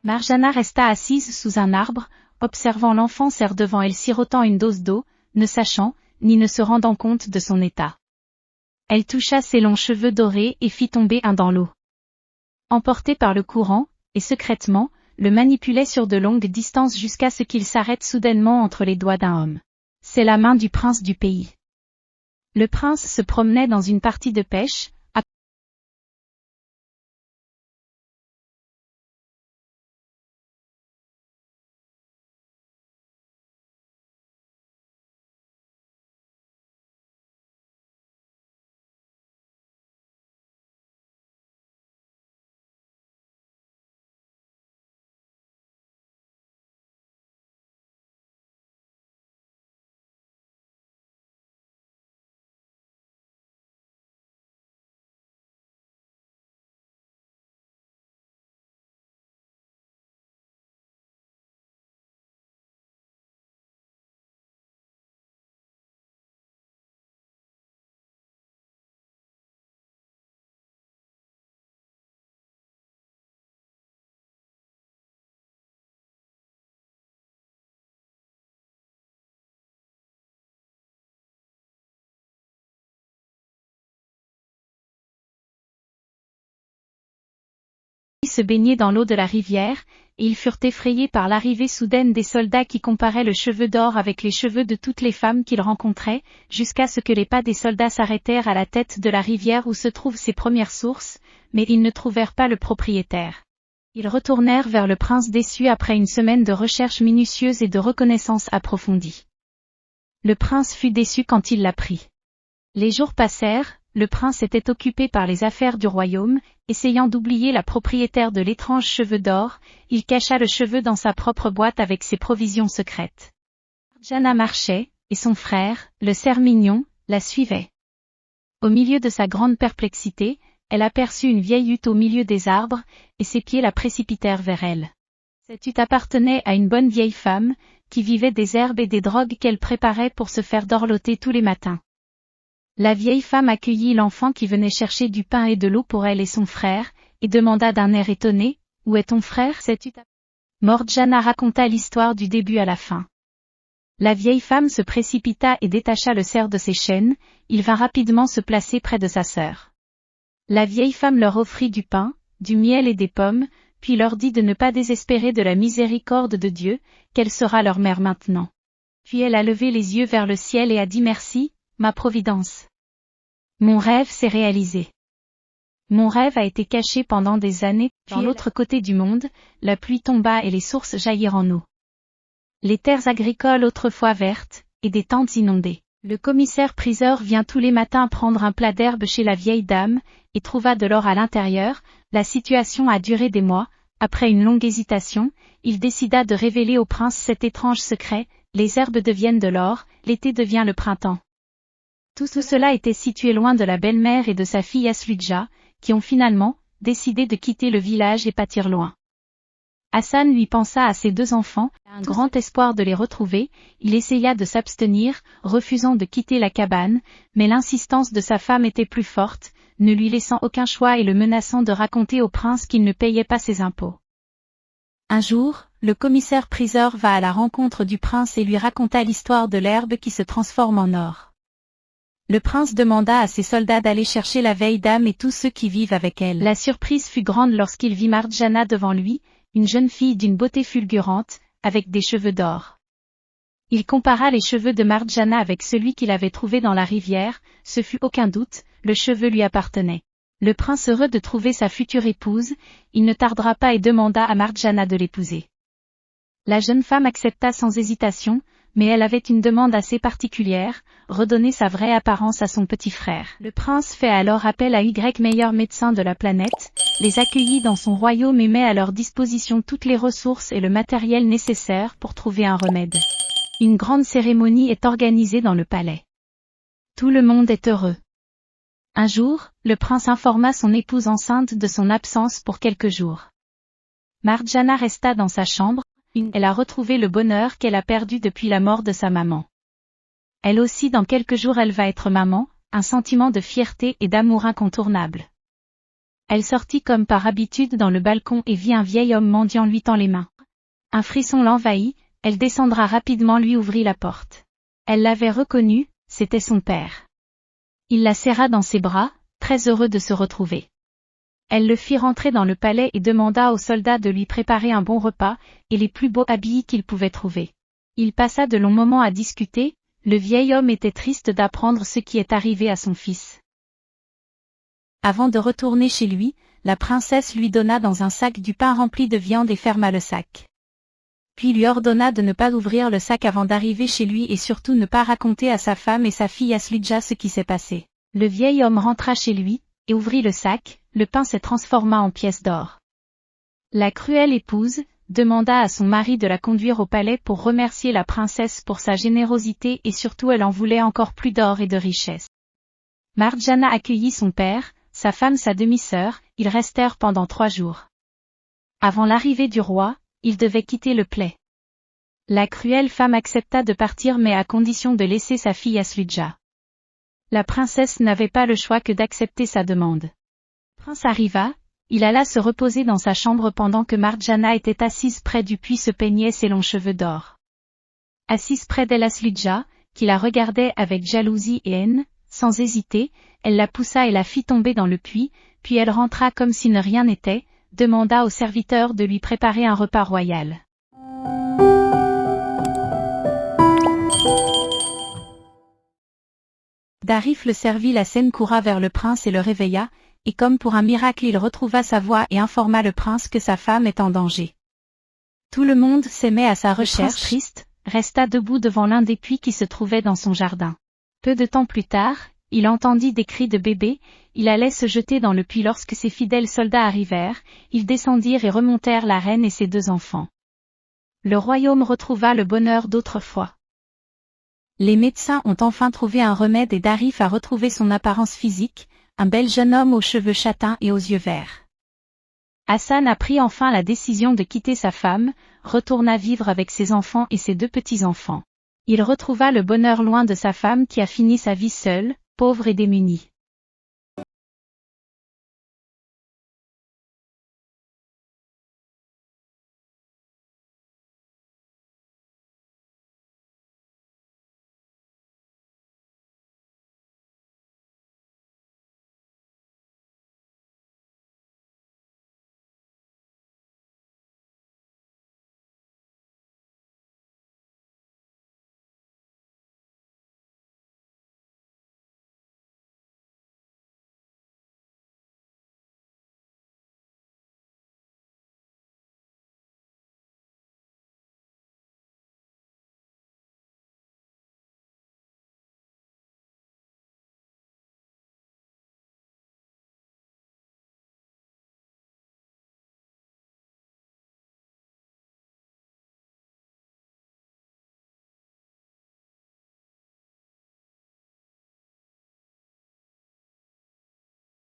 Marjana resta assise sous un arbre, observant l'enfant serre devant elle sirotant une dose d'eau, ne sachant, ni ne se rendant compte de son état. Elle toucha ses longs cheveux dorés et fit tomber un dans l'eau. Emporté par le courant, et secrètement, le manipulait sur de longues distances jusqu'à ce qu'il s'arrête soudainement entre les doigts d'un homme. C'est la main du prince du pays. Le prince se promenait dans une partie de pêche, se baigner dans l'eau de la rivière, et ils furent effrayés par l'arrivée soudaine des soldats qui comparaient le cheveu d'or avec les cheveux de toutes les femmes qu'ils rencontraient, jusqu'à ce que les pas des soldats s'arrêtèrent à la tête de la rivière où se trouvent ses premières sources, mais ils ne trouvèrent pas le propriétaire. Ils retournèrent vers le prince déçu après une semaine de recherches minutieuses et de reconnaissance approfondie. Le prince fut déçu quand il l'apprit. Les jours passèrent, le prince était occupé par les affaires du royaume, essayant d'oublier la propriétaire de l'étrange cheveu d'or, il cacha le cheveu dans sa propre boîte avec ses provisions secrètes. Marjana marchait, et son frère, le cerf mignon, la suivait. Au milieu de sa grande perplexité, elle aperçut une vieille hutte au milieu des arbres, et ses pieds la précipitèrent vers elle. Cette hutte appartenait à une bonne vieille femme, qui vivait des herbes et des drogues qu'elle préparait pour se faire dorloter tous les matins. La vieille femme accueillit l'enfant qui venait chercher du pain et de l'eau pour elle et son frère, et demanda d'un air étonné, « Où est ton frère ?» Marjana raconta l'histoire du début à la fin. La vieille femme se précipita et détacha le cerf de ses chaînes, il vint rapidement se placer près de sa sœur. La vieille femme leur offrit du pain, du miel et des pommes, puis leur dit de ne pas désespérer de la miséricorde de Dieu, qu'elle sera leur mère maintenant. Puis elle a levé les yeux vers le ciel et a dit merci, ma providence. Mon rêve s'est réalisé. Mon rêve a été caché pendant des années, dans l'autre côté du monde, la pluie tomba et les sources jaillirent en eau. Les terres agricoles autrefois vertes, et des tentes inondées. Le commissaire-priseur vient tous les matins prendre un plat d'herbe chez la vieille dame, et trouva de l'or à l'intérieur. La situation a duré des mois, après une longue hésitation, il décida de révéler au prince cet étrange secret, les herbes deviennent de l'or, l'été devient le printemps. Tout cela était situé loin de la belle-mère et de sa fille Asludja, qui ont finalement décidé de quitter le village et partir loin. Hassan lui pensa à ses deux enfants, un grand espoir de les retrouver, il essaya de s'abstenir, refusant de quitter la cabane, mais l'insistance de sa femme était plus forte, ne lui laissant aucun choix et le menaçant de raconter au prince qu'il ne payait pas ses impôts. Un jour, le commissaire-priseur va à la rencontre du prince et lui raconta l'histoire de l'herbe qui se transforme en or. Le prince demanda à ses soldats d'aller chercher la vieille dame et tous ceux qui vivent avec elle. La surprise fut grande lorsqu'il vit Marjana devant lui, une jeune fille d'une beauté fulgurante, avec des cheveux d'or. Il compara les cheveux de Marjana avec celui qu'il avait trouvé dans la rivière, ce fut aucun doute, le cheveu lui appartenait. Le prince heureux de trouver sa future épouse, il ne tardera pas et demanda à Marjana de l'épouser. La jeune femme accepta sans hésitation, mais elle avait une demande assez particulière, redonner sa vraie apparence à son petit frère. Le prince fait alors appel à meilleur médecin de la planète, les accueillit dans son royaume et met à leur disposition toutes les ressources et le matériel nécessaire pour trouver un remède. Une grande cérémonie est organisée dans le palais. Tout le monde est heureux. Un jour, le prince informa son épouse enceinte de son absence pour quelques jours. Marjana resta dans sa chambre, elle a retrouvé le bonheur qu'elle a perdu depuis la mort de sa maman. Elle aussi dans quelques jours elle va être maman, un sentiment de fierté et d'amour incontournable. Elle sortit comme par habitude dans le balcon et vit un vieil homme mendiant lui tend les mains. Un frisson l'envahit, elle descendra rapidement lui ouvrit la porte. Elle l'avait reconnu, c'était son père. Il la serra dans ses bras, très heureux de se retrouver. Elle le fit rentrer dans le palais et demanda aux soldats de lui préparer un bon repas, et les plus beaux habits qu'ils pouvaient trouver. Il passa de longs moments à discuter, le vieil homme était triste d'apprendre ce qui est arrivé à son fils. Avant de retourner chez lui, la princesse lui donna dans un sac du pain rempli de viande et ferma le sac. Puis lui ordonna de ne pas ouvrir le sac avant d'arriver chez lui et surtout ne pas raconter à sa femme et sa fille Aslidja ce qui s'est passé. Le vieil homme rentra chez lui, et ouvrit le sac, le pain se transforma en pièces d'or. La cruelle épouse demanda à son mari de la conduire au palais pour remercier la princesse pour sa générosité et surtout elle en voulait encore plus d'or et de richesses. Marjana accueillit son père, sa femme sa demi-sœur, ils restèrent pendant 3 jours. Avant l'arrivée du roi, ils devaient quitter le palais. La cruelle femme accepta de partir mais à condition de laisser sa fille Aslidja. La princesse n'avait pas le choix que d'accepter sa demande. Le prince arriva, il alla se reposer dans sa chambre pendant que Marjana était assise près du puits se peignait ses longs cheveux d'or. Assise près d'elle Aslidja, qui la regardait avec jalousie et haine, sans hésiter, elle la poussa et la fit tomber dans le puits, puis elle rentra comme si ne rien n'était, demanda au serviteur de lui préparer un repas royal. Darif le servit la scène coura vers le prince et le réveilla, et comme pour un miracle il retrouva sa voix et informa le prince que sa femme est en danger. Tout le monde s'aimait à sa recherche. Le prince triste, resta debout devant l'un des puits qui se trouvait dans son jardin. Peu de temps plus tard, il entendit des cris de bébé, il allait se jeter dans le puits lorsque ses fidèles soldats arrivèrent, ils descendirent et remontèrent la reine et ses 2 enfants. Le royaume retrouva le bonheur d'autrefois. Les médecins ont enfin trouvé un remède et Darif a retrouvé son apparence physique, un bel jeune homme aux cheveux châtains et aux yeux verts. Hassan a pris enfin la décision de quitter sa femme, retourna vivre avec ses enfants et ses 2 petits-enfants. Il retrouva le bonheur loin de sa femme qui a fini sa vie seule, pauvre et démunie.